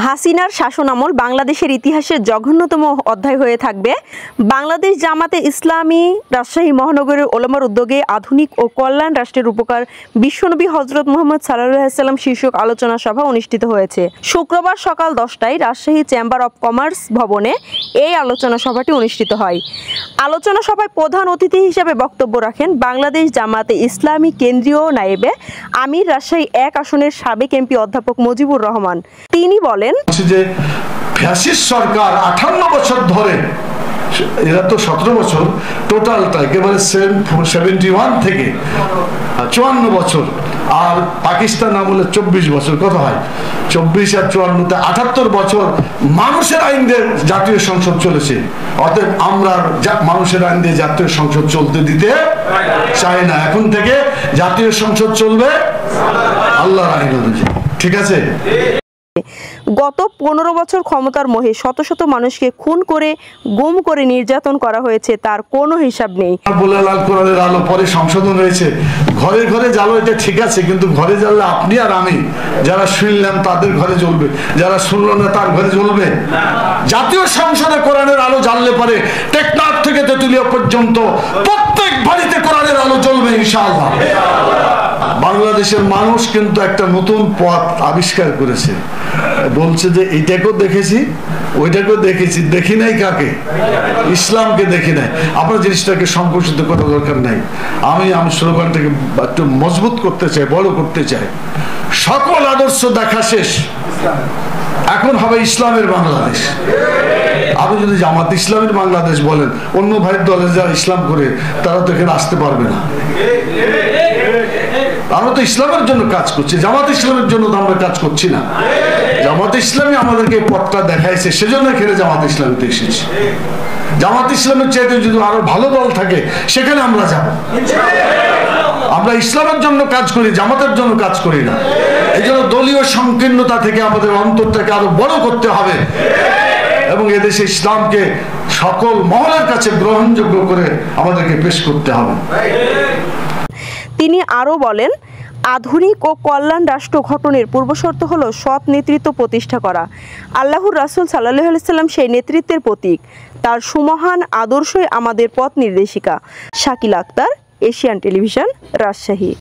হাসিনার শাসনামল বাংলাদেশের ইতিহাসের জঘন্যতম অধ্যায় হয়ে থাকবে। বাংলাদেশ জামাতে ইসলামী রাজশাহী মহানগরের ওলামার উদ্যোগে আধুনিক ও কল্যাণ রাষ্ট্রের উপকার বিশ্বনবী হজরত মুহাম্মদ সাল্লাল্লাহু আলাইহি ওয়াসাল্লাম শীর্ষক আলোচনা সভা অনুষ্ঠিত হয়েছে। শুক্রবার সকাল 10টায় রাজশাহী চেম্বার অব কমার্স ভবনে এই আলোচনা সভাটি অনুষ্ঠিত হয়। আলোচনা সভায় প্রধান অতিথি হিসেবে বক্তব্য রাখেন বাংলাদেশ জামাতে ইসলামী কেন্দ্রীয় নায়েবে আমির রাজশাহী 1 আসনের সাবেক এমপি অধ্যাপক মুজিবুর রহমান। তিনি বলেন যে ফ্যাসিস্ট সরকার 58 বছর ধরে, এরা তো 17 বছর টোটালটা, একেবারে 71 থেকে 54 বছর, আর পাকিস্তান আমলে 24 বছর, কত হয় 24 আর 54 78 বছর মানুষের আইন দিয়ে জাতীয় সংসদ চলেছে। অতএব আমরা মানুষের আইন দিয়ে জাতীয় সংসদ চলতে দিতে চাই না। এখন থেকে জাতীয় সংসদ চলবে আল্লাহর আইন অনুযায়ী, ঠিক আছে? গত 15 বছর ক্ষমতার মোহে শত শত মানুষকে খুন করে গুম করে নির্যাতন করা হয়েছে, তার কোনো হিসাব নেই। লাল কোরআনের আলো পরে সংশোধন হয়েছে, ঘরে ঘরে জ্বালো, এটা ঠিক আছে, কিন্তু ঘরে জ্বাললে আপনি আর আমি যারা শুনলাম তাদের ঘরে জ্বলবে, যারা শুনলো না তার ঘরে জ্বলবে। জাতীয় সংসদে কোরআনের আলো জ্বাললে পারে টেকনাফ থেকে তেতুলিয়া পর্যন্ত প্রত্যেক বাড়িতে কোরআনের আলো জ্বলবে ইনশাআল্লাহ। বাংলাদেশের মানুষ কিন্তু একটা নতুন পথ আবিষ্কার করেছে, বলছে যে এইটাকেও দেখেছি ওইটাকেও দেখেছি, দেখি নাই কাকে? ইসলামকে দেখি নাই। আপনার জিনিসটাকে সংকুচিত করার দরকার নাই। আমি স্লোগানটাকে একটু মজবুত করতে চাই, বড় করতে চাই। সকল আদর্শ দেখা শেষ, এখন হবে ইসলামের বাংলাদেশ। আপনি যদি জামাত ইসলামের বাংলাদেশ বলেন, অন্য ভাইয়ের দলে যারা ইসলাম করে তারা তো এখানে আসতে পারবে না। আমরা তো ইসলামের জন্য কাজ করছি, জামাত ইসলামের জন্য তো আমরা কাজ করছি না। জামাত ইসলামী আমাদেরকে পথটা দেখাইছে, সেজন্য এখানে জামাত ইসলামীতে এসেছি। জামাত ইসলামের চাইতে যদি আরো ভালো দল থাকে সেখানে আমরা যাব। আমরা ইসলামের জন্য কাজ করি, জামাতের জন্য কাজ করি না। এই জন্য দলীয় সংকীর্ণতা থেকে আমাদের অন্তরটাকে আরো বড় করতে হবে এবং এদেশে ইসলামকে সকল মহলের কাছে গ্রহণযোগ্য করে আমাদেরকে পেশ করতে হবে। তিনি আরো বলেন, আধুনিক ও কল্যাণ রাষ্ট্র গঠনের পূর্বশর্ত হলো সৎ নেতৃত্ব প্রতিষ্ঠা করা। আল্লাহর রাসূল সাল্লাল্লাহু আলাইহি ওয়াসাল্লাম সেই নেতৃত্বের প্রতীক, তার সুমহান আদর্শই আমাদের পথ নির্দেশিকা। Shakil Akhtar, Asian television, Rajshahi.